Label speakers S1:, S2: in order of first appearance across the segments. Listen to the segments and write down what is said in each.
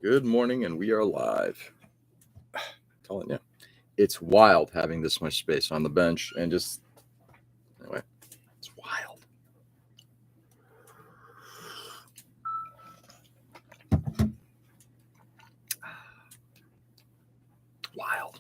S1: Good morning, and we are live. Telling you, it's wild having this much space on the bench, and just anyway, it's wild. Wild.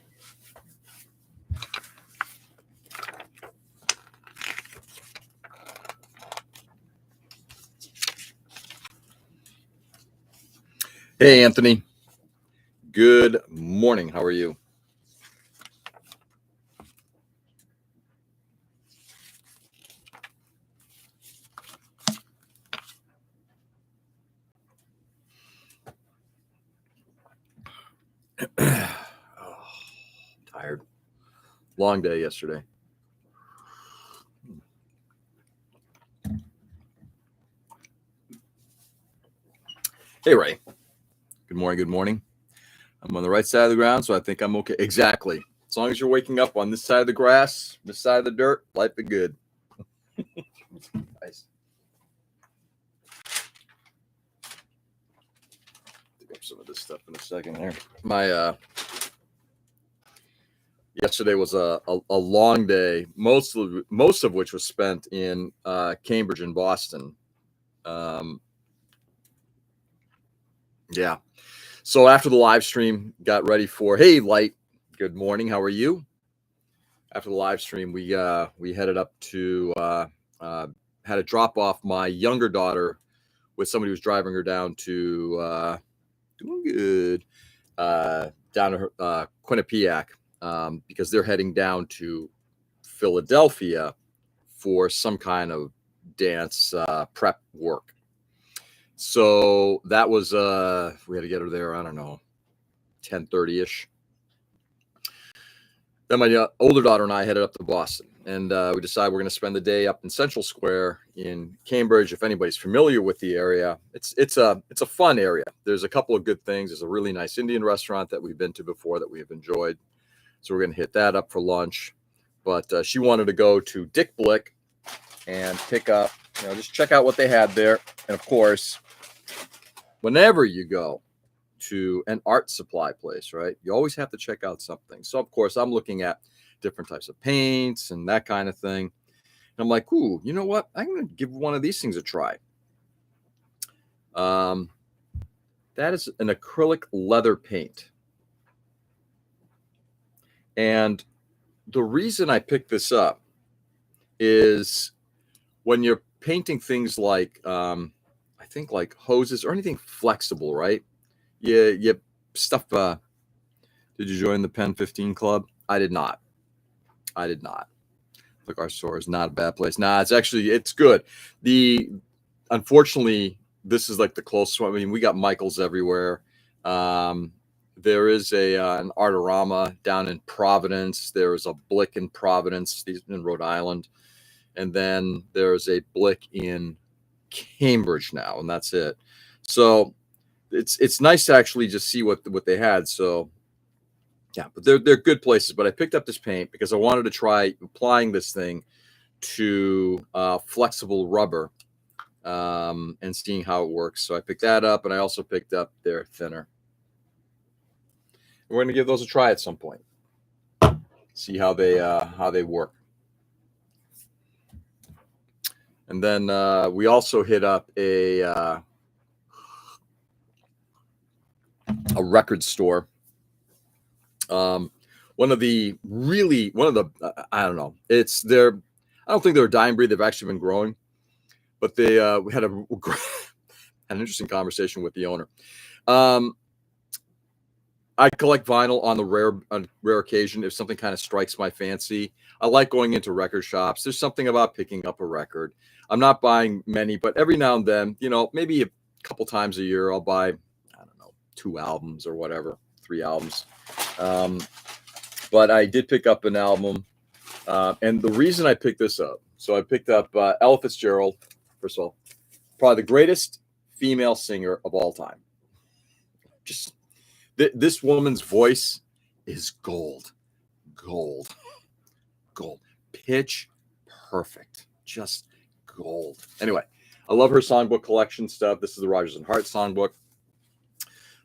S1: Hey, Anthony. Good morning. How are you? Oh, tired. Long day yesterday. Hey, Ray. Good morning. Good morning. I'm on the right side of the ground, so I think I'm okay. Exactly. As long as you're waking up on this side of the grass, this side of the dirt, life is good. Nice. Pick up some of this stuff in a second here. My yesterday was a long day, most of which was spent in Cambridge and Boston. Yeah. So after the live stream, got ready for, hey, Light, good morning. How are you? After the live stream, we headed up to had to drop off my younger daughter with somebody who was driving her down to doing good down to Quinnipiac because they're heading down to Philadelphia for some kind of dance prep work. So that was we had to get her there, I don't know, 10:30ish. Then my older daughter and I headed up to Boston, and we decided we're going to spend the day up in Central Square in Cambridge. If anybody's familiar with the area, it's a fun area. There's a couple of good things. There's a really nice Indian restaurant that we've been to before that we have enjoyed. So we're going to hit that up for lunch. But she wanted to go to Dick Blick and pick up, just check out what they had there. And of course, whenever you go to an art supply place, right, you always have to check out something. So of course, I'm looking at different types of paints and that kind of thing. And I'm like, ooh, you know what? I'm going to give one of these things a try. That is an acrylic leather paint. And the reason I picked this up is when you're painting things like, I think like hoses or anything flexible, right? You stuff. Did you join the Pen 15 Club? I did not. Look, our store is not a bad place. Nah, it's good. Unfortunately, this is like the closest one. I mean, we got Michaels everywhere. There is an Artorama down in Providence. There is a Blick in Providence, in Rhode Island. And then there's a Blick in Cambridge now, and that's it. So it's nice to actually just see what they had. So yeah, but they're good places. But I picked up this paint because I wanted to try applying this thing to flexible rubber and seeing how it works. So I picked that up, and I also picked up their thinner. We're going to give those a try at some point. See how they work. And then we also hit up a record store. One of the I don't know. I don't think they're a dying breed. They've actually been growing, but we had an interesting conversation with the owner. I collect vinyl on rare occasion if something kind of strikes my fancy. I like going into record shops. There's something about picking up a record. I'm not buying many, but every now and then, maybe a couple times a year, I'll buy, I don't know, 2 albums or whatever, 3 albums. But I did pick up an album, and the reason I picked this up, so I picked up Ella Fitzgerald. First of all, probably the greatest female singer of all time. Just this woman's voice is gold, pitch perfect, just gold. Anyway, I love her songbook collection stuff. This is the Rodgers and Hart songbook.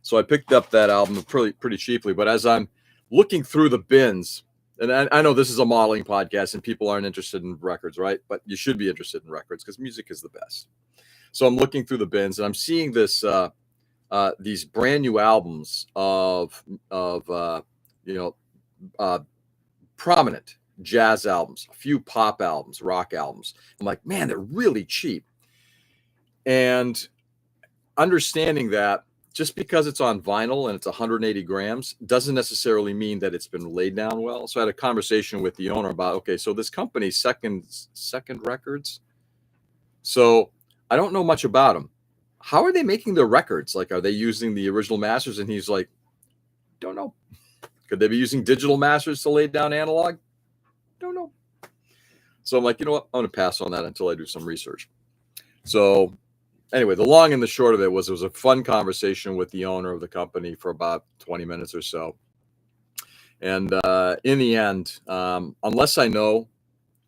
S1: So I picked up that album pretty cheaply. But as I'm looking through the bins, and I know this is a modeling podcast and people aren't interested in records, right? But you should be interested in records because music is the best. So I'm looking through the bins and I'm seeing this these brand new albums of prominent jazz albums, a few pop albums, rock albums. I'm like, man, they're really cheap. And understanding that just because it's on vinyl and it's 180 grams doesn't necessarily mean that it's been laid down well. So I had a conversation with the owner about, okay, so this company, Second Records. So I don't know much about them. How are they making their records? Like, are they using the original masters? And he's like, don't know. Could they be using digital masters to lay down analog? Don't know. So I'm like, you know what? I'm going to pass on that until I do some research. So anyway, the long and the short of it was a fun conversation with the owner of the company for about 20 minutes or so. And in the end, unless I know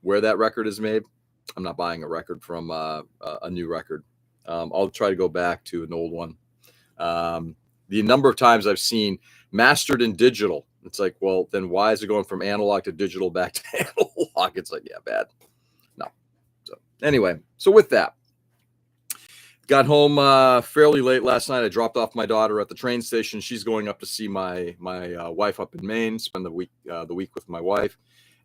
S1: where that record is made, I'm not buying a record from a new record. I'll try to go back to an old one. The number of times I've seen mastered in digital, it's like, well, then why is it going from analog to digital back to analog? It's like, yeah, bad. No. So anyway, so with that, got home fairly late last night. I dropped off my daughter at the train station. She's going up to see my wife up in Maine, spend the week with my wife.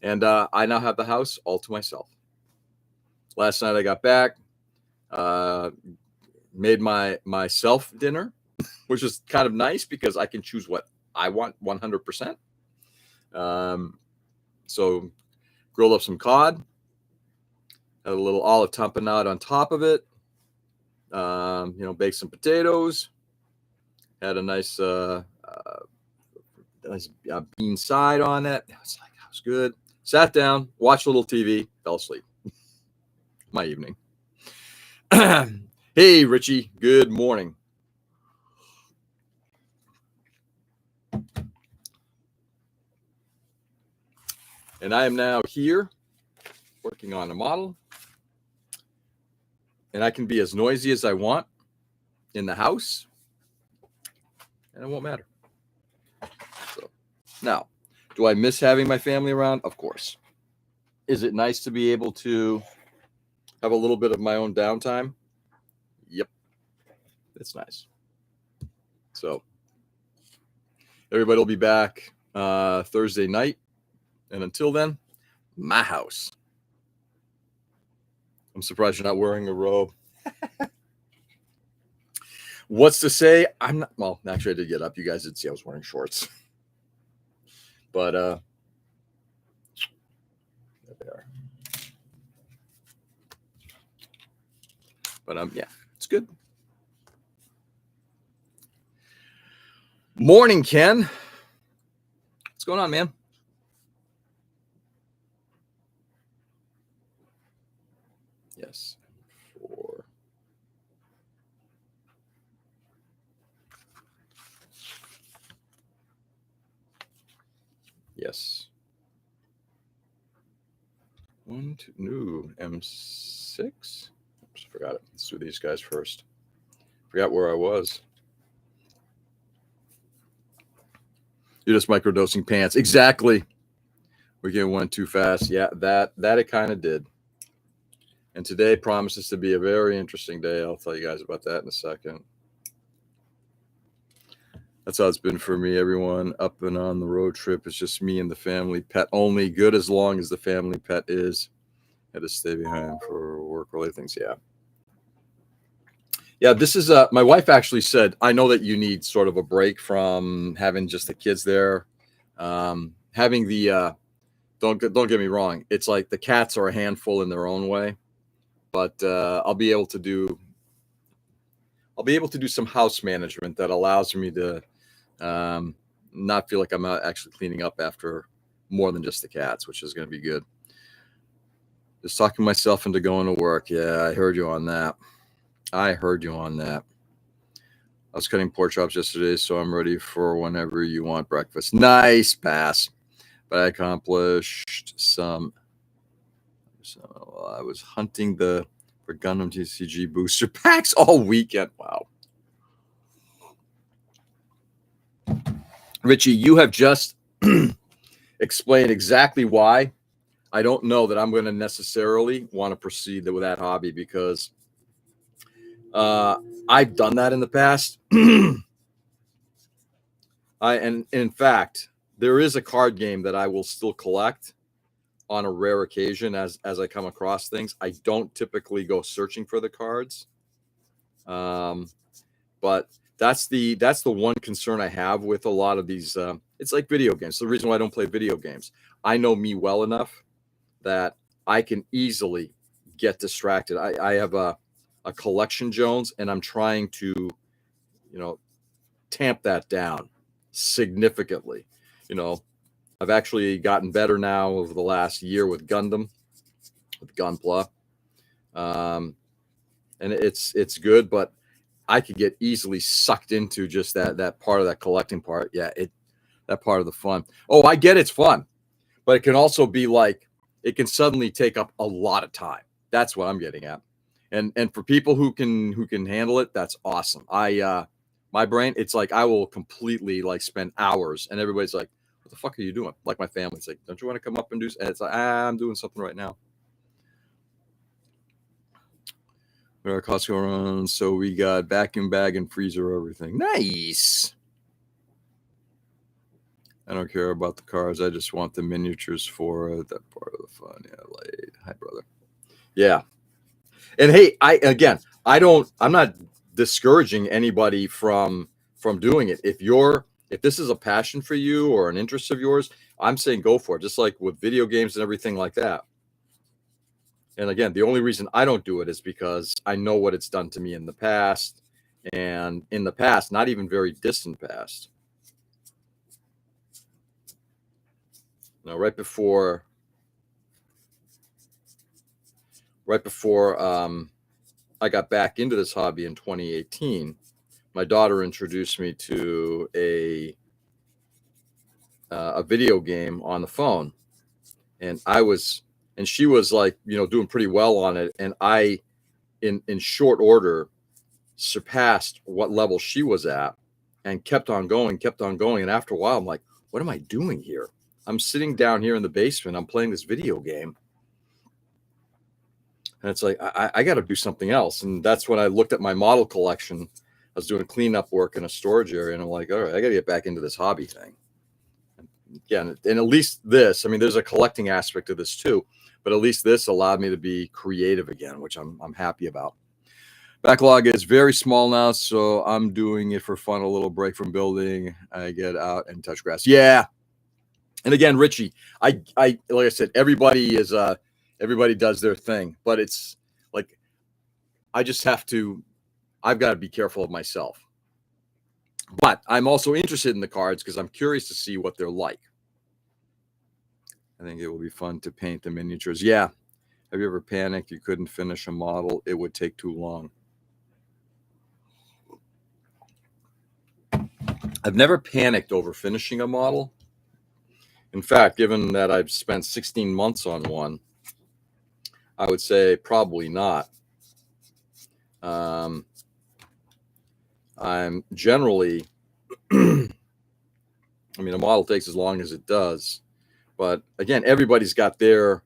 S1: And I now have the house all to myself. Last night I got back, made myself dinner, which is kind of nice because I can choose what I want 100%. So grilled up some cod, had a little olive tapenade on top of it. Baked some potatoes, had a nice bean side on it. It was good. Sat down, watched a little TV, fell asleep. My evening. Hey, Richie, good morning. And I am now here working on a model. And I can be as noisy as I want in the house, and it won't matter. So now, do I miss having my family around? Of course. Is it nice to be able to have a little bit of my own downtime? Yep. It's nice. So everybody will be back Thursday night. And until then, my house. I'm surprised you're not wearing a robe. What's to say? I'm not. Well, actually, I did get up. You guys did see I was wearing shorts. But there they are. But yeah, it's good. Morning, Ken. What's going on, man? Yes. 4. Yes. 1, 2. New M6. Oops, forgot it. Let's do these guys first. Forgot where I was. You're just microdosing pants. Exactly. We get one too fast. Yeah, that it kind of did. And today promises to be a very interesting day. I'll tell you guys about that in a second. That's how it's been for me, everyone. Up and on the road trip. It's just me and the family. Pet only. Good as long as the family pet is. Had to stay behind for work-related things. Yeah. Yeah, this is my wife actually said, I know that you need sort of a break from having just the kids there. Having the don't get me wrong, it's like the cats are a handful in their own way, but I'll be able to do some house management that allows me to not feel like I'm actually cleaning up after more than just the cats, which is going to be good. Just talking myself into going to work. Yeah, I heard you on that. I was cutting pork chops yesterday, so I'm ready for whenever you want breakfast. Nice pass. But I accomplished some. So I was hunting for for Gundam TCG booster packs all weekend. Wow. Richie, you have just explained exactly why I don't know that I'm going to necessarily want to proceed with that hobby, because I've done that in the past. And in fact, there is a card game that I will still collect on a rare occasion as I come across things. I don't typically go searching for the cards, but that's the one concern I have with a lot of these. It's like video games. The reason why I don't play video games, I know me well enough that I can easily get distracted. I have a collection Jones, and I'm trying to, tamp that down significantly. I've actually gotten better now over the last year with Gundam, with Gunpla, and it's good, but I could get easily sucked into just that part of that collecting part. Yeah, that part of the fun. Oh, I get it's fun, but it can also be like, it can suddenly take up a lot of time. That's what I'm getting at. And for people who can handle it, that's awesome. My brain, it's like I will completely like spend hours, and everybody's like, "What the fuck are you doing?" Like my family's like, "Don't you want to come up and do?" And it's like, I'm doing something right now. Our Costco run, so we got vacuum bag and freezer, everything. Nice. I don't care about the cars. I just want the miniatures for that part of the fun. Yeah, like, hi, brother. Yeah. And hey, I'm not discouraging anybody from doing it. If this is a passion for you or an interest of yours, I'm saying go for it. Just like with video games and everything like that. And again, the only reason I don't do it is because I know what it's done to me in the past, and in the past, not even very distant past. Right before I got back into this hobby in 2018, my daughter introduced me to a video game on the phone, and she was like, doing pretty well on it, and I, in short order, surpassed what level she was at, and kept on going, and after a while, I'm like, what am I doing here? I'm sitting down here in the basement, I'm playing this video game, and it's like, I got to do something else. And that's when I looked at my model collection. I was doing cleanup work in a storage area, and I'm like, all right, I got to get back into this hobby thing. Yeah, and at least this, I mean, there's a collecting aspect to this too, but at least this allowed me to be creative again, which I'm happy about. Backlog is very small now, so I'm doing it for fun, a little break from building. I get out and touch grass. Yeah. And again, Richie, I like I said, everybody does their thing, but it's like, I've got to be careful of myself. But I'm also interested in the cards because I'm curious to see what they're like. I think it will be fun to paint the miniatures. Yeah. Have you ever panicked you couldn't finish a model? It would take too long. I've never panicked over finishing a model. In fact, given that I've spent 16 months on one, I would say probably not. I'm generally, I mean, a model takes as long as it does. But again, everybody's got their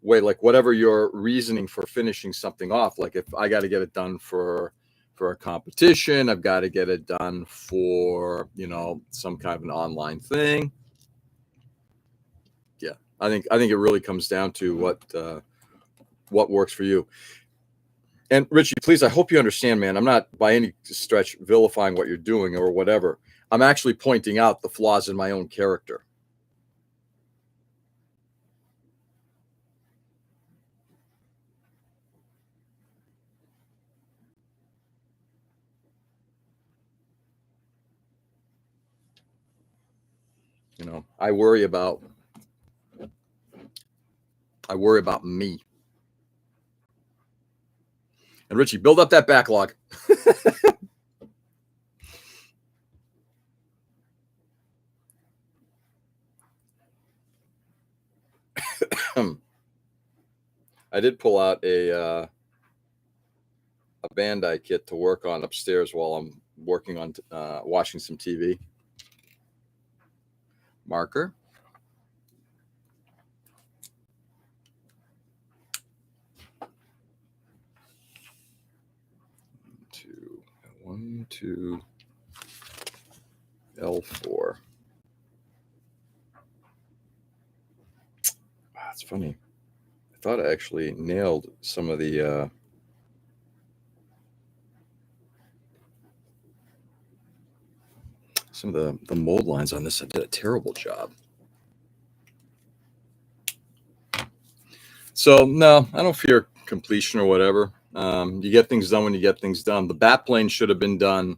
S1: way, like whatever your reasoning for finishing something off. Like if I got to get it done for a competition, I've got to get it done for, some kind of an online thing. Yeah, I think it really comes down to what works for you. And Richie, please, I hope you understand, man. I'm not by any stretch vilifying what you're doing or whatever. I'm actually pointing out the flaws in my own character. I worry about me. And Richie, build up that backlog. I did pull out a Bandai kit to work on upstairs while I'm working on watching some TV. Marker. One, two, L4. That's funny. I thought I actually nailed some of the mold lines on this. I did a terrible job. So no, I don't fear completion or whatever. You get things done when you get things done. The bat plane should have been done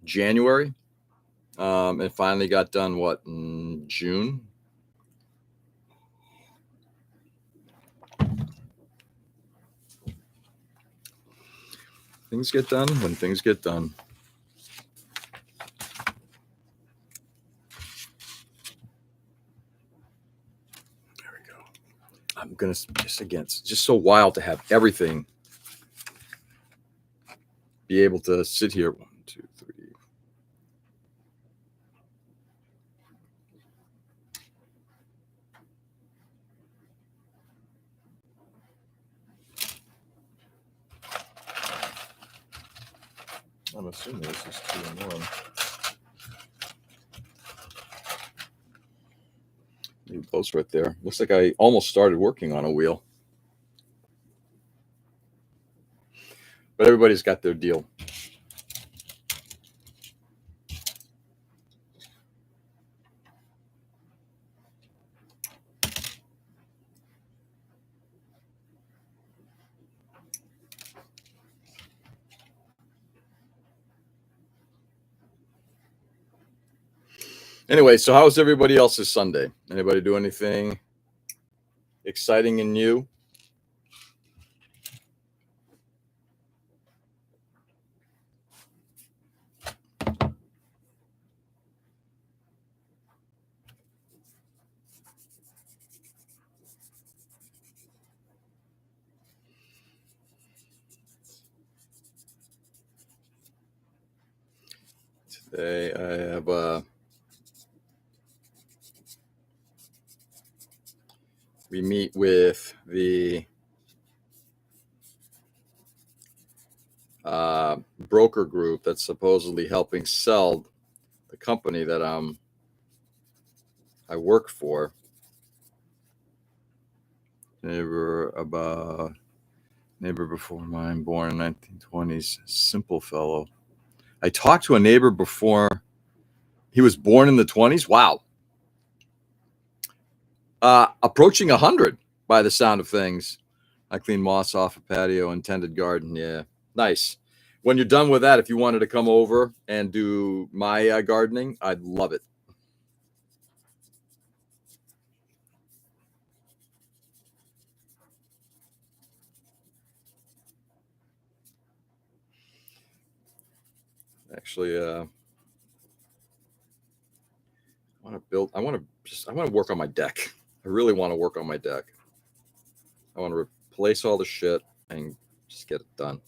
S1: January. It finally got done, in June? Things get done when things get done. There we go. I'm going to, it's just so wild to have everything be able to sit here. 1, 2, 3. I'm assuming this is 2 and 1. Leave those right there. Looks like I almost started working on a wheel. But everybody's got their deal. Anyway, so how was everybody else's Sunday? Anybody do anything exciting and new? Today I have we meet with the broker group that's supposedly helping sell the company that I work for. Neighbor before mine, born in 1920s, simple fellow. I talked to a neighbor before he was born in the 20s. Wow. Approaching 100 by the sound of things. I clean moss off a patio and tended garden. Yeah, nice. When you're done with that, if you wanted to come over and do my gardening, I'd love it. Actually, I want to work on my deck. I really want to work on my deck. I want to replace all the shit and just get it done.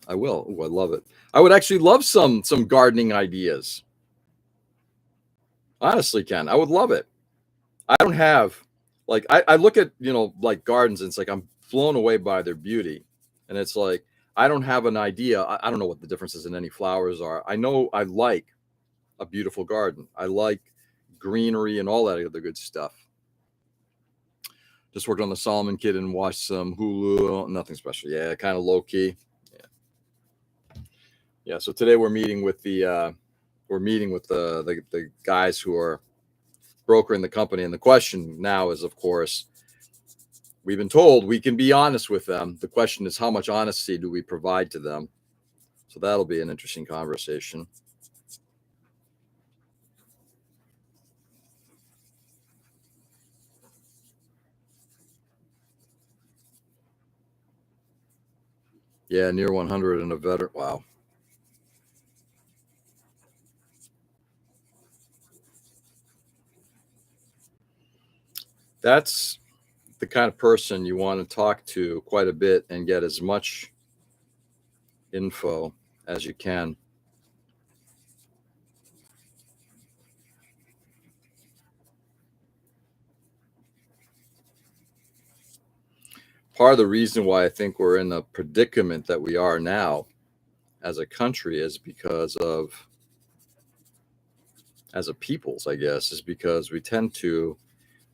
S1: I will. Ooh, I love it. I would actually love some gardening ideas. Honestly, Ken, I would love it. I don't have, like, I look at, like gardens and it's like I'm blown away by their beauty. And it's like, I don't have an idea. I don't know what the differences in any flowers are. I know I like a beautiful garden. I like greenery and all that other good stuff. Just worked on the Solomon kit and watched some Hulu. Nothing special. Yeah, kind of low key. Yeah. So today we're meeting with the guys who are brokering the company, and the question now is, of course, we've been told we can be honest with them. The question is, how much honesty do we provide to them? So that'll be an interesting conversation. Yeah, near 100 and a veteran. Wow. That's the kind of person you want to talk to quite a bit and get as much info as you can. Part of the reason why I think we're in the predicament that we are now as a country is because of, as a peoples, I guess, is because we tend to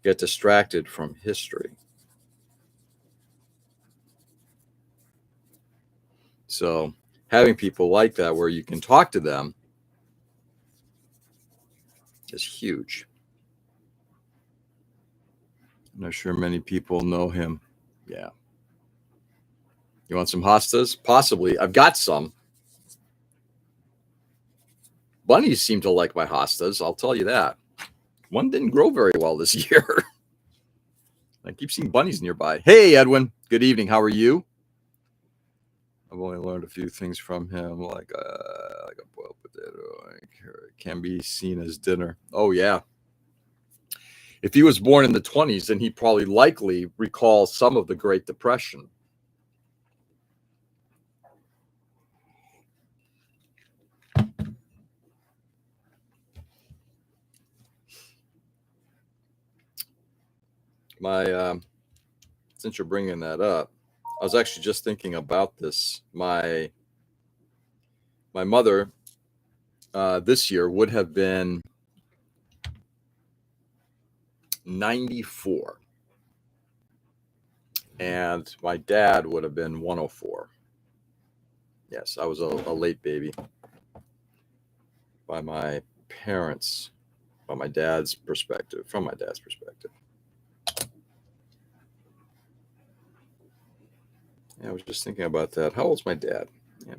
S1: get distracted from history. So having people like that where you can talk to them is huge. I'm not sure many people know him. Yeah. You want some hostas? Possibly. I've got some. Bunnies seem to like my hostas. I'll tell you that. One didn't grow very well this year. I keep seeing bunnies nearby. Hey, Edwin. Good evening. How are you? I've only learned a few things from him, like a boiled potato can be seen as dinner. Oh, yeah. If he was born in the 20s, then he probably likely recalls some of the Great Depression. Since you're bringing that up, I was actually just thinking about this. My mother this year would have been 94, and my dad would have been 104. Yes, I was a late baby by my parents, by my dad's perspective, from my dad's perspective. Yeah, I was just thinking about that. How old's my dad? Yeah.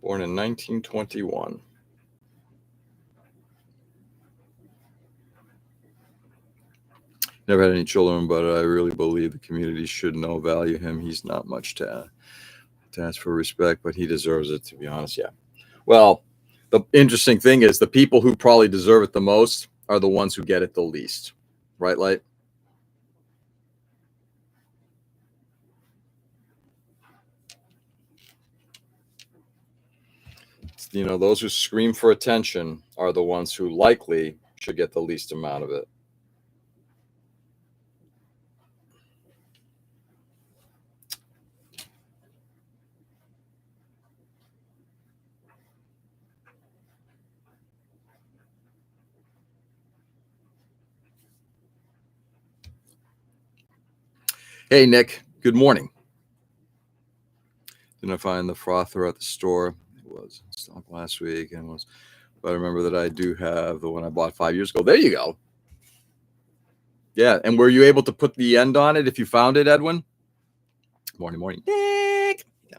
S1: Born in 1921. Never had any children, but I really believe the community should know, value him. He's not much to ask for respect, but he deserves it, to be honest. Yeah. Well, the interesting thing is the people who probably deserve it the most are the ones who get it the least. Right, Light? You know, those who scream for attention are the ones who likely should get the least amount of it. Hey, Nick. Good morning. Didn't I find the frother at the store? It was in stock last week and was, but I remember that I do have the one I bought 5 years ago. There you go. Yeah. And were you able to put the end on it if you found it, Edwin? Morning, morning. Nick. Yeah.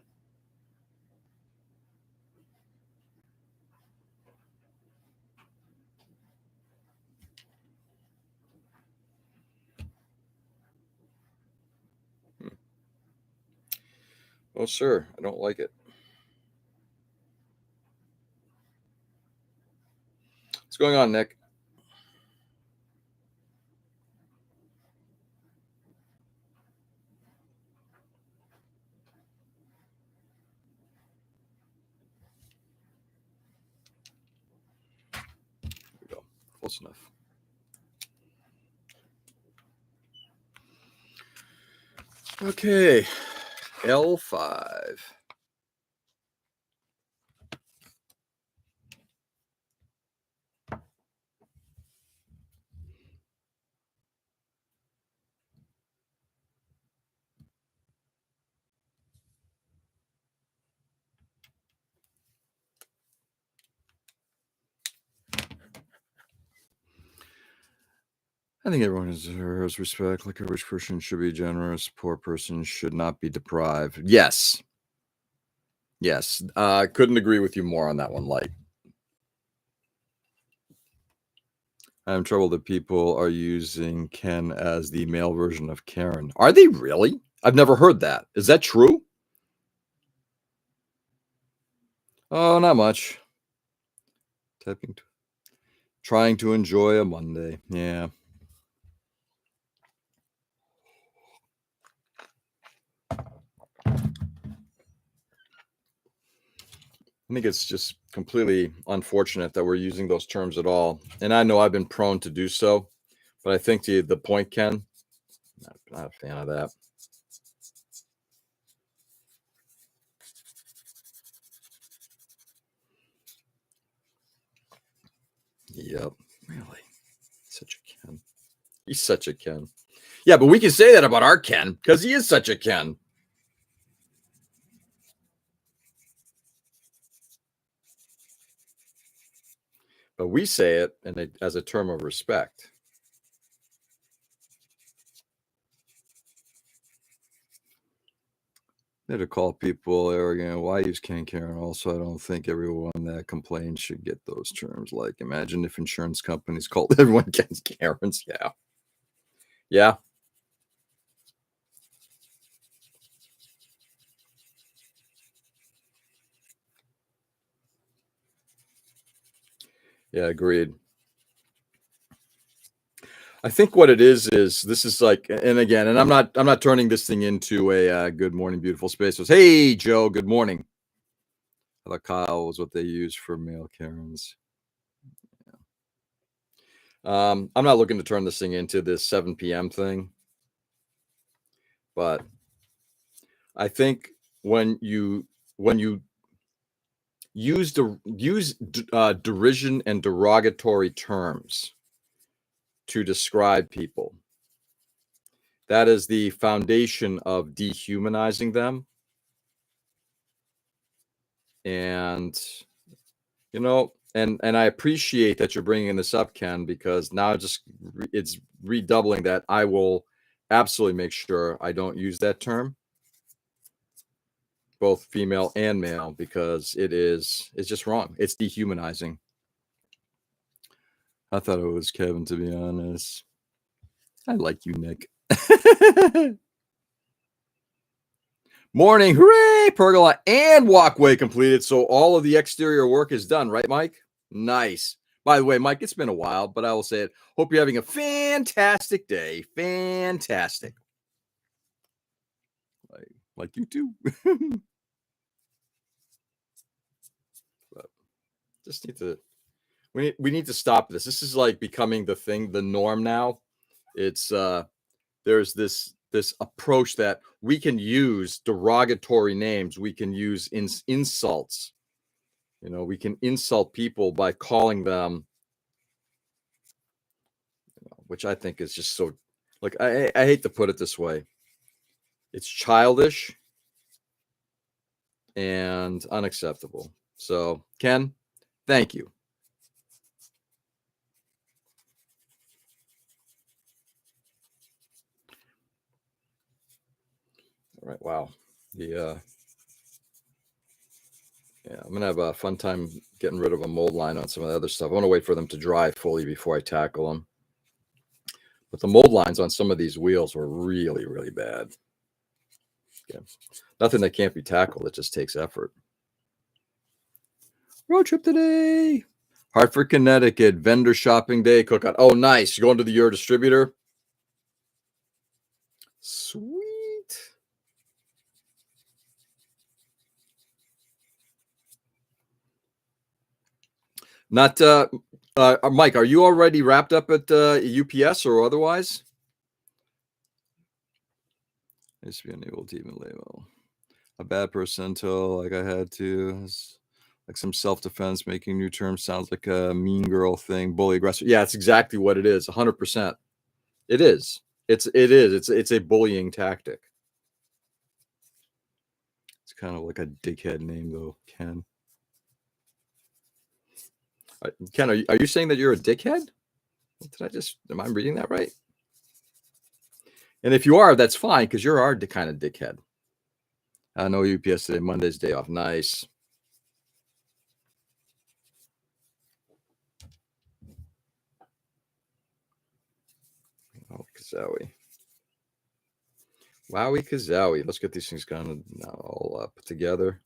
S1: Oh, sir. I don't like it. What's going on, Nick? There we go. Close enough. Okay. L5. I think everyone deserves respect. Like a rich person should be generous, poor person should not be deprived. Yes. Yes. Couldn't agree with you more on that one, Light. I'm troubled that people are using Ken as the male version of Karen. Are they really? I've never heard that. Is that true? Oh, not much. Typing. Trying to enjoy a Monday. Yeah. I think it's just completely unfortunate that we're using those terms at all. And I know I've been prone to do so, but I think to the point, Ken, not a fan of that. Yep. Really. Such a Ken. He's such a Ken. Yeah, but we can say that about our Ken because he is such a Ken. But we say it as a term of respect. To call people arrogant. Why use Ken Karen? Also, I don't think everyone that complains should get those terms. Like, imagine if insurance companies called everyone Ken's Karens. Yeah. Yeah. Yeah. Agreed. I think what it is this is like, and again, and I'm not turning this thing into a good morning, beautiful space. It was, hey, Joe, good morning. I thought Kyle was what they use for male Karens. I'm not looking to turn this thing into this 7 p.m. thing, but I think when you use derision and derogatory terms to describe people, that is the foundation of dehumanizing them. And and I appreciate that you're bringing this up, Ken, because now it's redoubling that I will absolutely make sure I don't use that term, both female and male, because it's just wrong. It's dehumanizing. I thought it was Kevin, to be honest. I like you, Nick. Morning, hooray! Pergola and walkway completed, so all of the exterior work is done, right, Mike? Nice. By the way, Mike, it's been a while, but I will say it. Hope you're having a fantastic day. Fantastic. Like you too. But just need to we need to stop this. This is like becoming the thing, the norm now. It's there's this approach that we can use derogatory names, we can use insults. We can insult people by calling them, which I think is just so, like, I hate to put it this way. It's childish and unacceptable. So, Ken, thank you. All right. Wow. Yeah, I'm gonna have a fun time getting rid of a mold line on some of the other stuff. I want to wait for them to dry fully before I tackle them. But the mold lines on some of these wheels were really, really bad. Yeah. Nothing that can't be tackled. It just takes effort. Road trip today. Hartford, Connecticut, vendor shopping day cookout. Oh, nice. You're going to your distributor? Sweet. Not Mike, are you already wrapped up at UPS or otherwise? I used to be unable to even label a bad person until like I had to. Like some self-defense, making new terms sounds like a mean girl thing, bully, aggressor. Yeah, it's exactly what it is. 100%. It is. It's a bullying tactic. It's kind of like a dickhead name though, Ken. Ken, are you saying that you're a dickhead? Am I reading that right? And if you are, that's fine because you're our kind of dickhead. I know UPS today, Monday's day off. Nice. Oh, Kazowie. Wowie Kazowie. Let's get these things kind of now all put together.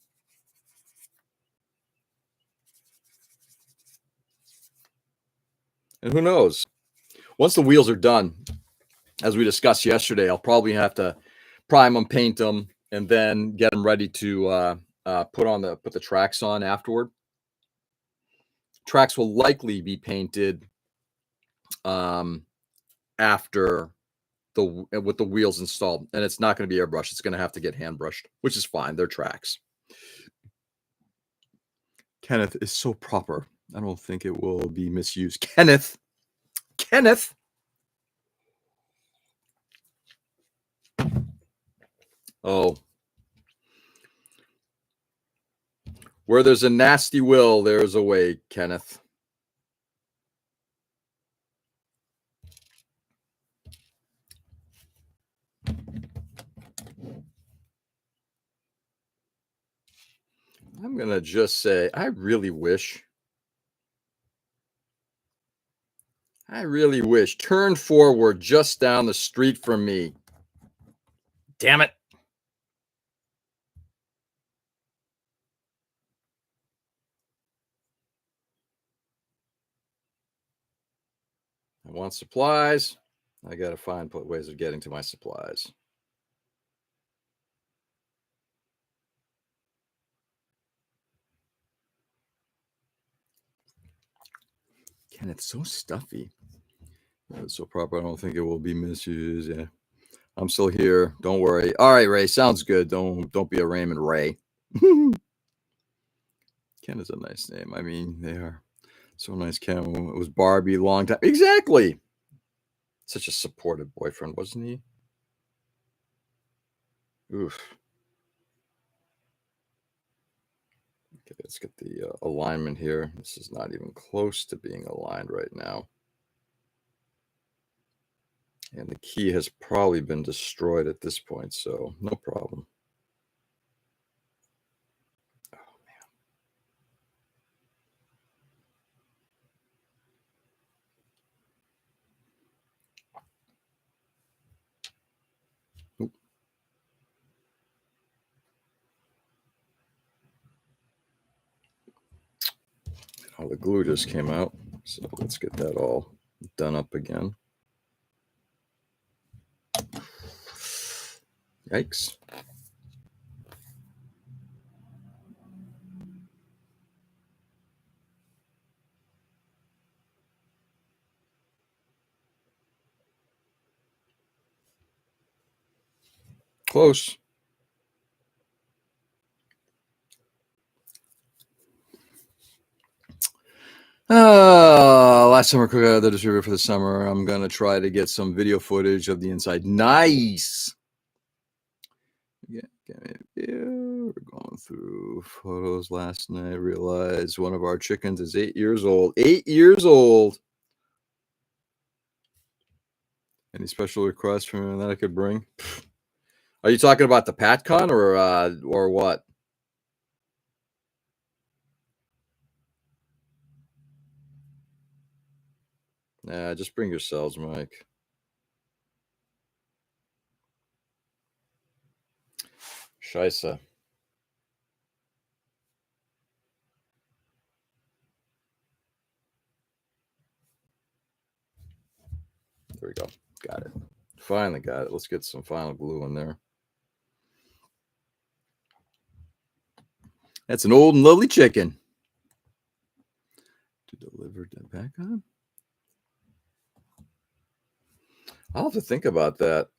S1: And who knows? Once the wheels are done, as we discussed yesterday, I'll probably have to prime them, paint them, and then get them ready to put the tracks on afterward. Tracks will likely be painted after with the wheels installed, and it's not going to be airbrush. It's going to have to get hand brushed, which is fine. They're tracks. Kenneth is so proper. I don't think it will be misused. Kenneth. Oh. Where there's a nasty will, there's a way, Kenneth. I'm going to just say, I really wish. Turn forward just down the street from me. Damn it. I want supplies. I got to find ways of getting to my supplies. Ken, it's so stuffy. It's so proper. I don't think it will be misused. Yeah. I'm still here. Don't worry. All right, Ray. Sounds good. Don't be a Raymond Ray. Ken is a nice name. I mean, they are so nice. Ken, it was Barbie long time. Exactly. Such a supportive boyfriend, wasn't he? Oof. Okay, let's get the alignment here. This is not even close to being aligned right now. And the key has probably been destroyed at this point, so no problem. Oh, man. Oop. Oh, the glue just came out, so let's get that all done up again. Yikes. Close. Last summer, cook the distributor for the summer. I'm gonna try to get some video footage of the inside. Nice. Yeah, we're going through photos last night. Realized one of our chickens is 8 years old. 8 years old. Any special requests from him that I could bring? Are you talking about the PatCon or what? Nah, just bring yourselves, Mike. Scheisse. There we go. Got it. Finally got it. Let's get some final glue in there. That's an old and lovely chicken. To deliver to PatCon? I'll have to think about that.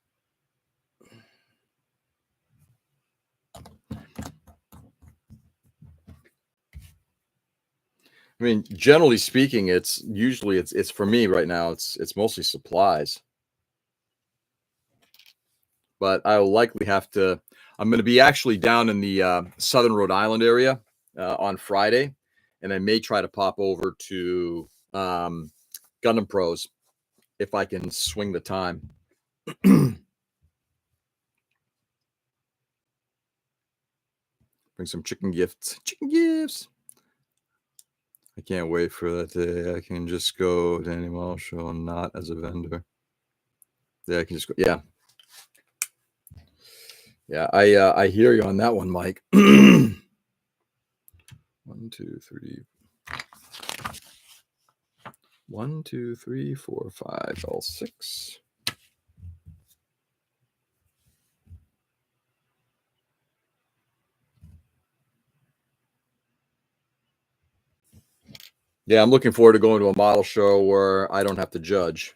S1: I mean, generally speaking, it's for me right now. It's mostly supplies, but I'll likely have to. I'm going to be actually down in the Southern Rhode Island area on Friday, and I may try to pop over to Gundam Pros if I can swing the time. Bring some chicken gifts. I can't wait for that day. I can just go to any model show, not as a vendor. Yeah, I can just go. Yeah. Yeah, I hear you on that one, Mike. 1, 2, 3. 1, 2, 3, 4, 5, L6. Yeah, I'm looking forward to going to a model show where I don't have to judge.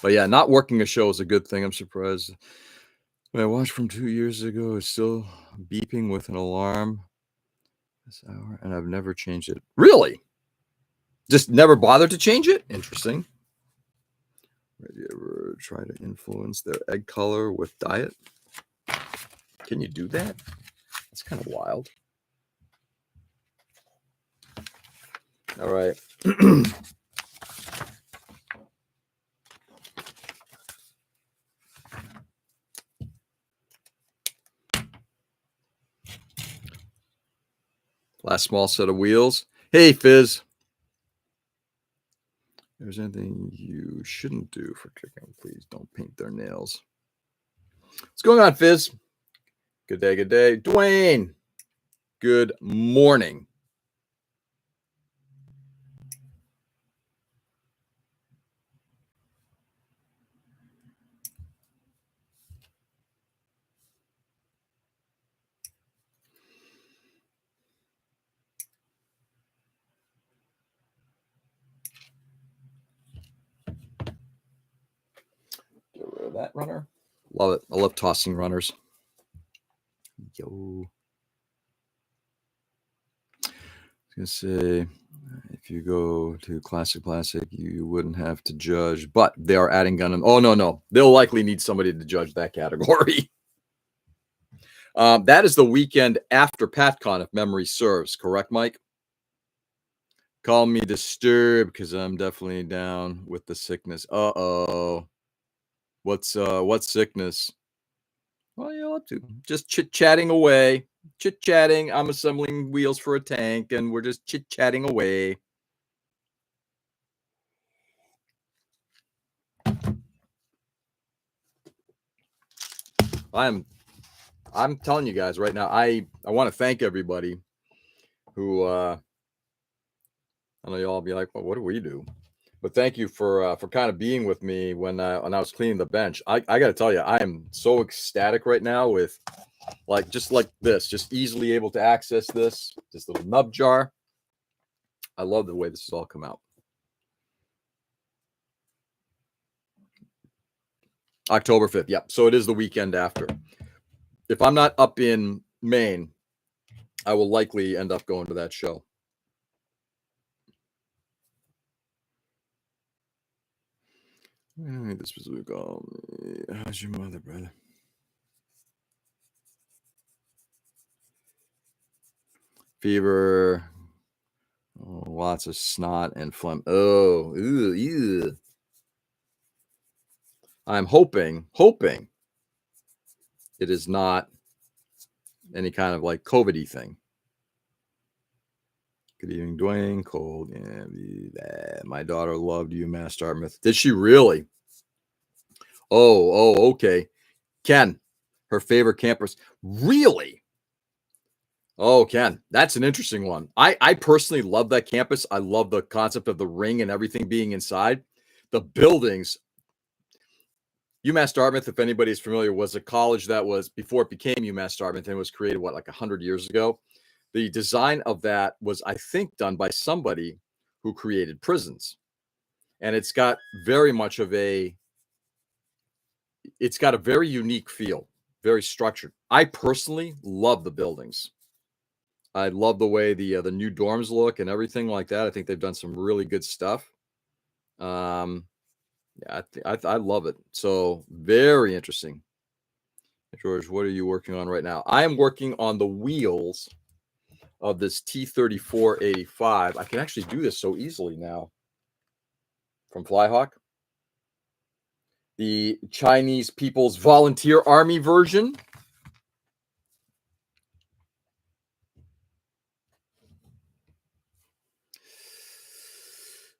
S1: But yeah, not working a show is a good thing. I'm surprised. What I watched from 2 years ago is still beeping with an alarm this hour, and I've never changed it. Really? Just never bothered to change it? Interesting. Have you ever try to influence their egg color with diet? Can you do that? That's kind of wild. All right. Last small set of wheels. Hey, Fizz. If there's anything you shouldn't do for chicken, please don't paint their nails. What's going on, Fizz? Good day, good day. Dwayne, good morning. Get rid of that runner. Love it. I love tossing runners. Yo. I was going to say, if you go to Classic, you wouldn't have to judge, but they are adding Gundam. Oh, no. They'll likely need somebody to judge that category. That is the weekend after PatCon, if memory serves. Correct, Mike? Call me disturbed because I'm definitely down with the sickness. Uh-oh. What's sickness? Well, you'll have to. Just chit-chatting away. Chit-chatting. I'm assembling wheels for a tank, and we're just chit-chatting away. I'm telling you guys right now, I want to thank everybody who I know you all be like, well, what do we do? But thank you for kind of being with me when I was cleaning the bench. I got to tell you, I am so ecstatic right now with just like this, just easily able to access this little nub jar. I love the way this has all come out. October 5th. Yeah. So it is the weekend after. If I'm not up in Maine, I will likely end up going to that show. This was how's your mother, brother? Fever, lots of snot and phlegm. Oh, ew. I'm hoping it is not any kind of like COVID-y thing. Good evening, Dwayne. Cold. Yeah, my daughter loved UMass Dartmouth. Did she really? Oh, okay. Ken, her favorite campus. Really? Oh, Ken, that's an interesting one. I personally love that campus. I love the concept of the ring and everything being inside. The buildings. UMass Dartmouth, if anybody's familiar, was a college that was, before it became UMass Dartmouth, and it was created, like 100 years ago. The design of that was, I think, done by somebody who created prisons. And it's got very much of it's got a very unique feel, very structured. I personally love the buildings. I love the way the new dorms look and everything like that. I think they've done some really good stuff. Yeah, I love it. So very interesting. George, what are you working on right now? I am working on the wheels of this T-34-85. I can actually do this so easily now from Flyhawk. The Chinese People's Volunteer Army version.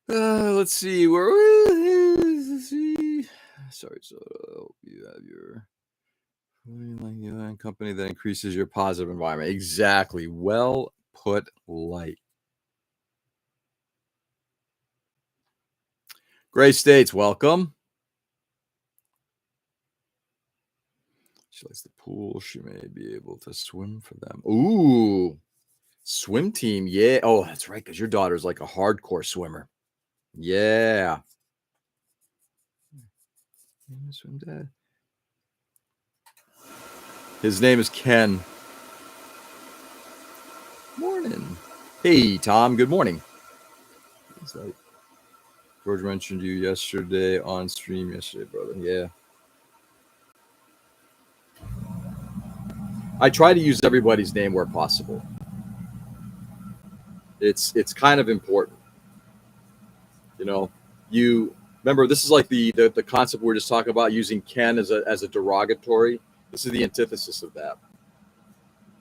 S1: Let's see. Sorry, so you have your company that increases your positive environment. Exactly. Well put light. Gray States, welcome. She likes the pool. She may be able to swim for them. Ooh, swim team. Yeah. Oh, that's right. Because your daughter's like a hardcore swimmer. Yeah. Swim dad. His name is Ken. Morning. Hey, Tom. Good morning. He's like, George mentioned you yesterday on stream yesterday, brother. Yeah. I try to use everybody's name where possible. It's kind of important. You know, you remember this is like the concept we were just talking about, using Ken as a derogatory. This is the antithesis of that.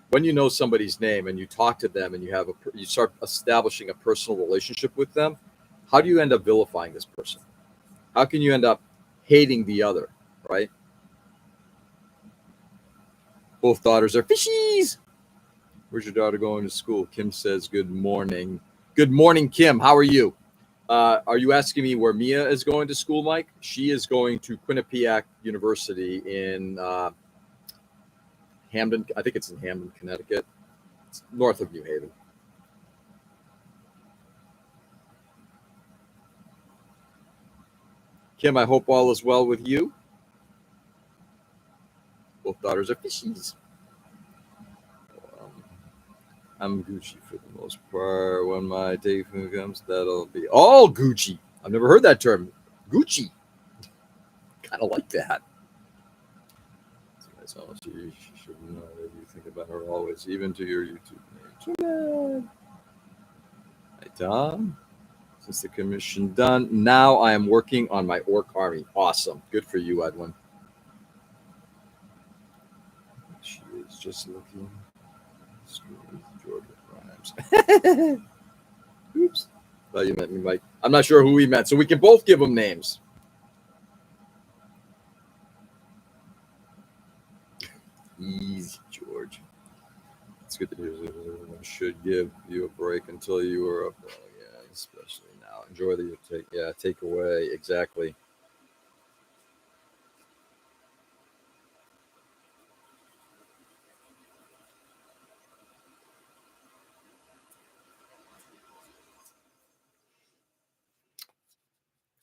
S1: When you know somebody's name and you talk to them and you start establishing a personal relationship with them, how do you end up vilifying this person? How can you end up hating the other, right? Both daughters are fishies. Where's your daughter going to school? Kim says, good morning. Good morning, Kim. How are you? Are you asking me where Mia is going to school, Mike? She is going to Quinnipiac University in Hamden. I think it's in Hamden, Connecticut. It's north of New Haven. Kim, I hope all is well with you. Both daughters are fishies. I'm Gucci for the most part. When my day comes, that'll be all Gucci. I've never heard that term. Gucci. Kind of like that. You should know that you think about her always, even to your YouTube name. Hi, Tom. Since the commission done, now I am working on my orc army. Awesome. Good for you, Edwin. She is just looking. Georgia Rhymes. Oops. Thought you meant me, Mike. I'm not sure who he meant, so we can both give them names. Easy, George. It's good to hear. Everyone should give you a break until you are up. Oh, yeah, especially now. Enjoy the take away. Exactly.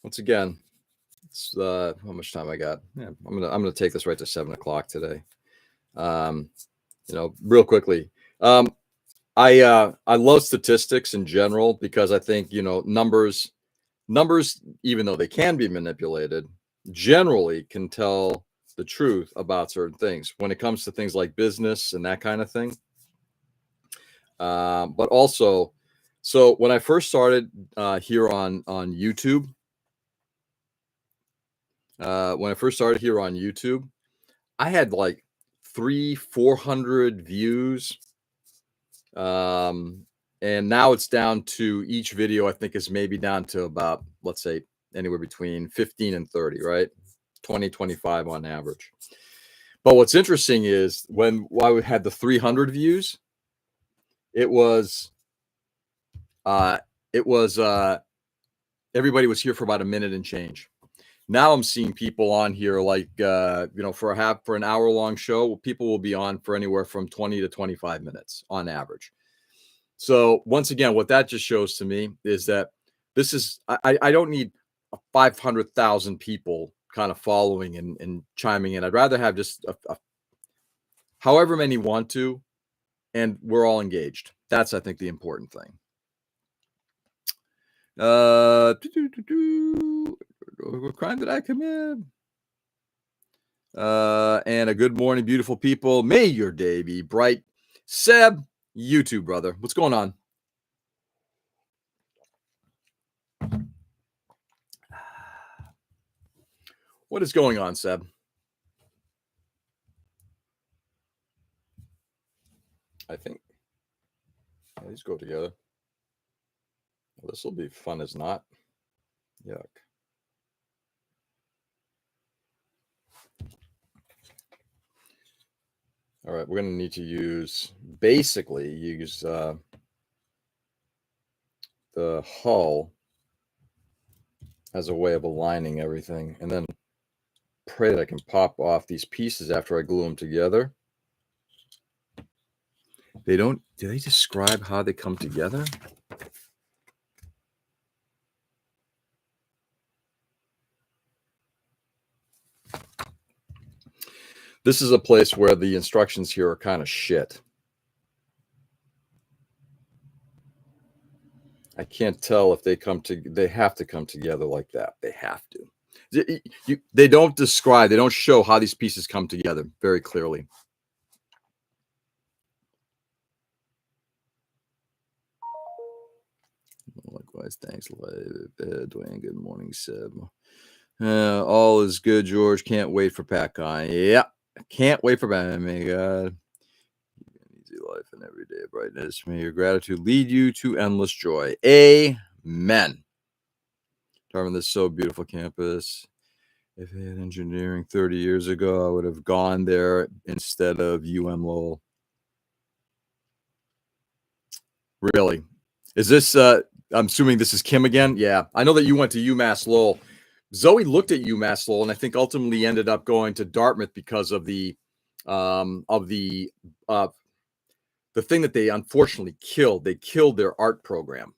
S1: Once again, it's how much time I got. Yeah, I'm gonna take this right to 7:00 today. Real quickly. I love statistics in general because I think numbers, even though they can be manipulated, generally can tell the truth about certain things when it comes to things like business and that kind of thing. But also, so when I first started here on YouTube, I had like 300-400 views. And now it's down to each video, I think, is maybe down to about, let's say, anywhere between 15 and 30, right? 20, 25 on average. But what's interesting is while we had the 300 views, it was everybody was here for about a minute and change. Now I'm seeing people on here like for an hour long show, people will be on for anywhere from 20 to 25 minutes on average. So once again, what that just shows to me is that this is I don't need 500,000 people kind of following and chiming in. I'd rather have just however many want to, and we're all engaged. That's, I think, the important thing. What crime did I commit? And a good morning, beautiful people. May your day be bright. Seb, YouTube brother, what's going on? What is going on, Seb? I think these go together. Well, this will be fun as not. Yuck. All right, we're going to need to use the hull as a way of aligning everything, and then pray that I can pop off these pieces after I glue them together. Do they describe how they come together? This is a place where the instructions here are kind of shit. I can't tell if they have to come together like that. They have to. They don't describe, they don't show how these pieces come together very clearly. Likewise, thanks, Dwayne. Good morning, Seb. All is good, George. Can't wait for PatCon. Yeah, can't wait for PatCon. May God, easy life and everyday brightness. May your gratitude lead you to endless joy. Amen. Darwin, this is so beautiful campus. If I had engineering 30 years ago, I would have gone there instead of UM Lowell. Really? Is this, I'm assuming this is Kim again? Yeah. I know that you went to UMass Lowell. Zoe looked at UMass Lowell and I think ultimately ended up going to Dartmouth because of the thing that they unfortunately killed. They killed their art program.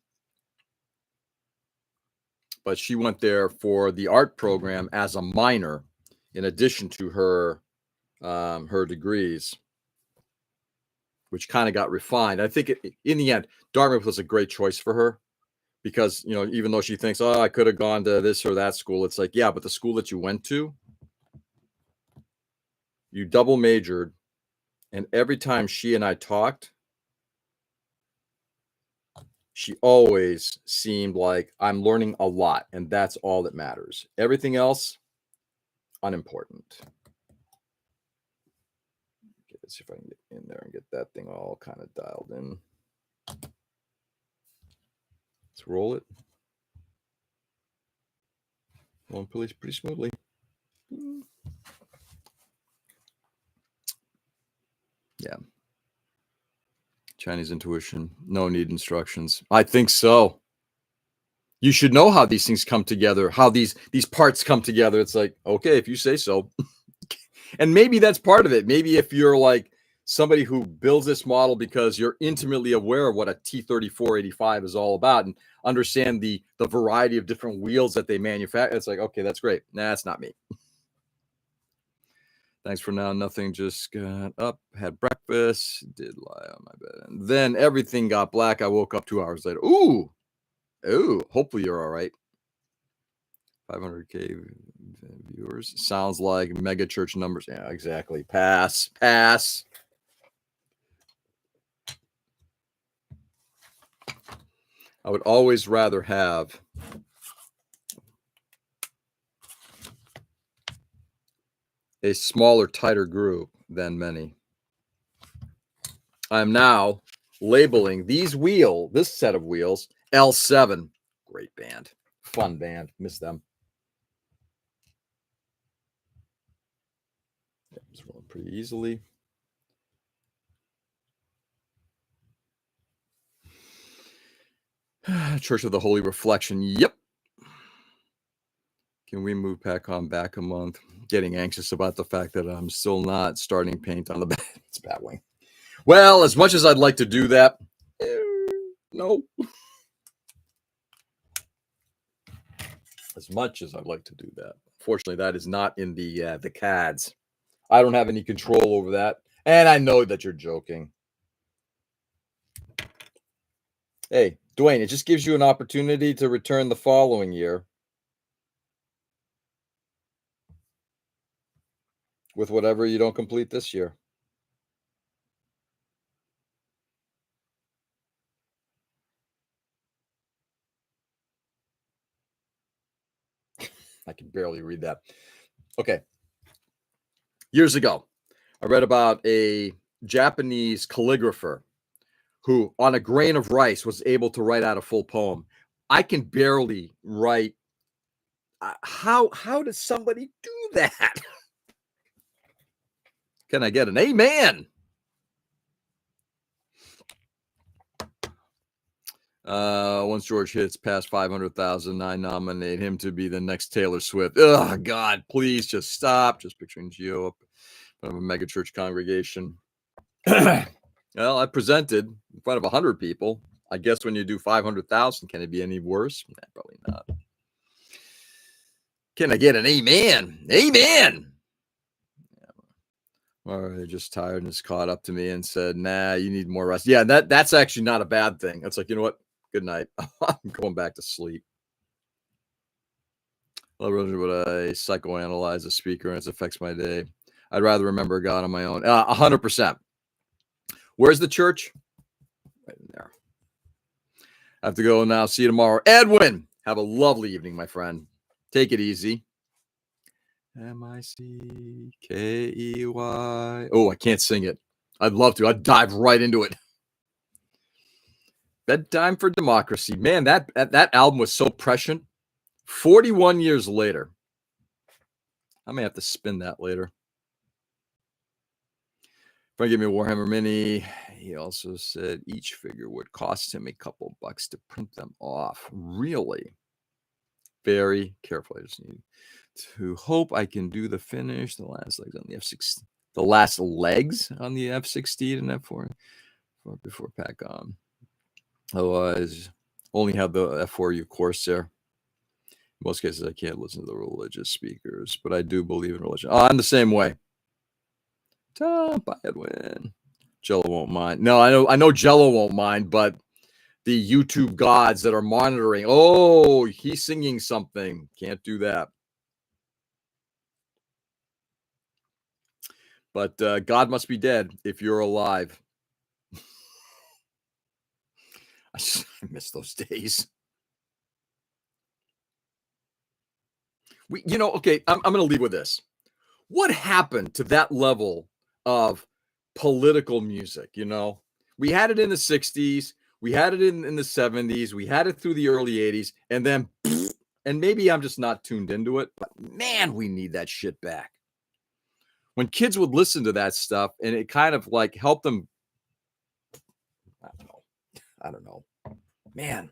S1: But she went there for the art program as a minor in addition to her degrees, which kind of got refined. I think in the end, Dartmouth was a great choice for her because, you know, even though she thinks, oh, I could have gone to this or that school, it's like, yeah, but the school that you went to, you double majored, and every time she and I talked, she always seemed like I'm learning a lot, and that's all that matters. Everything else, unimportant. Okay, let's see if I can get in there and get that thing all kind of dialed in. Let's roll it. Going pretty smoothly. Yeah. Chinese intuition. No need instructions. I think so. You should know how these things come together, how these parts come together. It's like, okay, if you say so. And maybe that's part of it. Maybe if you're like somebody who builds this model because you're intimately aware of what a T3485 is all about and understand the variety of different wheels that they manufacture, it's like, okay, that's great. Nah, that's not me. Thanks for now. Nothing. Just got up, had breakfast, did lie on my bed, and then everything got black. I woke up 2 hours later. Ooh, hopefully you're all right. 500K viewers. Sounds like mega church numbers. Yeah, exactly. Pass. I would always rather have a smaller, tighter group than many. I'm now labeling this set of wheels, L7. Great band. Fun band. Miss them. It's rolling pretty easily. Church of the Holy Reflection. Yep. Can we move PatCon back a month? Getting anxious about the fact that I'm still not starting paint on the back. It's Batwing. Well, as much as I'd like to do that, no. As much as I'd like to do that, fortunately, that is not in the CADs. I don't have any control over that, and I know that you're joking. Hey, Dwayne, it just gives you an opportunity to return the following year with whatever you don't complete this year. I can barely read that. Okay. Years ago, I read about a Japanese calligrapher who, on a grain of rice, was able to write out a full poem. I can barely write. How does somebody do that? Can I get an amen? Once George hits past 500,000, I nominate him to be the next Taylor Swift. Oh, God, please just stop. Just picturing Gio up in front of a mega church congregation. Well, I presented in front of 100 people. I guess when you do 500,000, can it be any worse? Nah, probably not. Can I get an amen? Amen. Or they're just tired and just caught up to me and said, nah, you need more rest. Yeah, that's actually not a bad thing. It's like, you know what? Good night. I'm going back to sleep. Well, really, would I psychoanalyze a speaker and it affects my day? I'd rather remember God on my own. 100%. Where's the church? Right in there. I have to go now. See you tomorrow. Edwin, have a lovely evening, my friend. Take it easy. Mickey. Oh, I can't sing it. I'd love to. I'd dive right into it. Bedtime for Democracy. Man, that album was so prescient. 41 years later. I may have to spin that later. If I give me a Warhammer Mini, he also said each figure would cost him a couple bucks to print them off. Really? Very careful. I just need to hope I can do the finish. The last legs on the F-16. The last legs on the F-16 and F-4 before pack on. Otherwise, only have the F-4U Corsair. In most cases, I can't listen to the religious speakers, but I do believe in religion. Oh, I'm the same way. Bye, Edwin. Jello won't mind. No, I know Jello won't mind, but the YouTube gods that are monitoring. Oh, he's singing something. Can't do that. But God must be dead if you're alive. I miss those days. Okay, I'm going to leave with this. What happened to that level of political music? We had it in the 60s. We had it in the 70s. We had it through the early 80s. And then, and maybe I'm just not tuned into it, but man, we need that shit back. When kids would listen to that stuff and it kind of like helped them. I don't know. Man.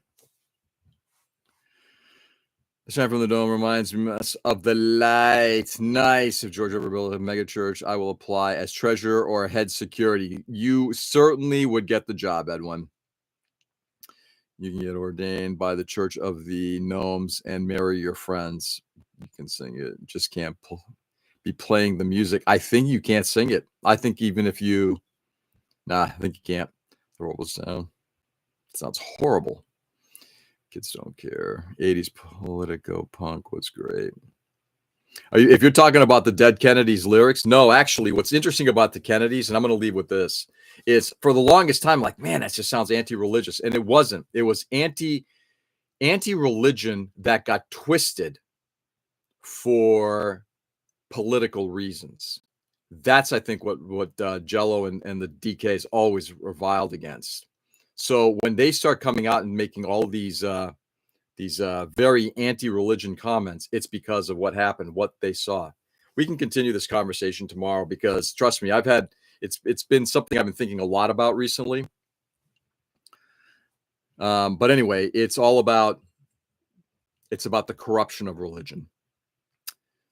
S1: The shine from the dome reminds us of the light. Nice. If George ever built a mega church, I will apply as treasurer or head security. You certainly would get the job, Edwin. You can get ordained by the Church of the Gnomes and marry your friends. You can sing it. Just can't be playing the music. I think you can't sing it. I think even if you... Nah, I think you can't. Throw it down. It sounds horrible. Kids don't care. 80s Politico punk was great. If you're talking about the Dead Kennedys lyrics, no, actually, what's interesting about the Kennedys, and I'm going to leave with this, is for the longest time, like, man, that just sounds anti-religious. And it wasn't. It was anti-religion that got twisted for political reasons. That's, I think, what Jello and the DKs always reviled against. So when they start coming out and making all these very anti-religion comments, it's because of what happened, what they saw. We can continue this conversation tomorrow because, trust me, it's been something I've been thinking a lot about recently. But anyway, it's about the corruption of religion.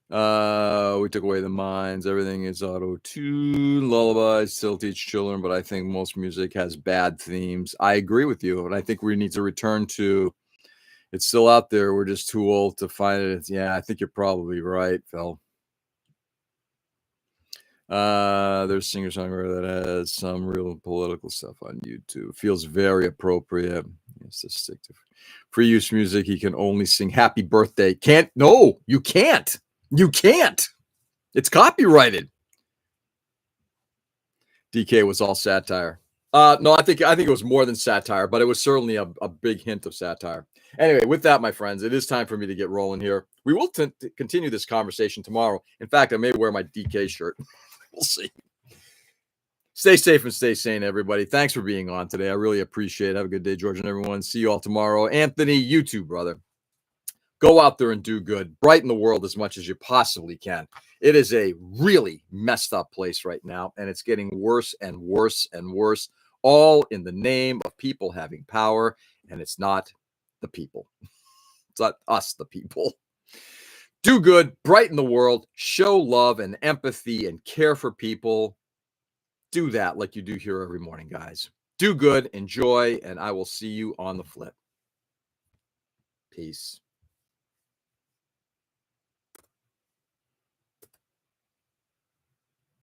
S1: We took away the minds. Everything is auto-tune. Lullabies still teach children, but I think most music has bad themes. I agree with you, and I think we need to return to it's still out there. We're just too old to find it. Yeah, I think you're probably right, Phil. There's a singer-songwriter that has some real political stuff on YouTube. Feels very appropriate. It's to stick to free use music. He can only sing "Happy Birthday." No, you can't. You can't. It's copyrighted. DK was all satire. No, I think it was more than satire, but it was certainly a big hint of satire. Anyway, with that, my friends, it is time for me to get rolling here. We will continue this conversation tomorrow. In fact, I may wear my DK shirt. We'll see. Stay safe and stay sane, everybody. Thanks for being on today. I really appreciate it. Have a good day, George and everyone. See you all tomorrow. Anthony, you too, brother. Go out there and do good. Brighten the world as much as you possibly can. It is a really messed up place right now, and it's getting worse and worse and worse, all in the name of people having power and it's not the people. It's not us, the people. Do good, brighten the world, show love and empathy and care for people. Do that like you do here every morning, guys. Do good, enjoy, and I will see you on the flip. Peace.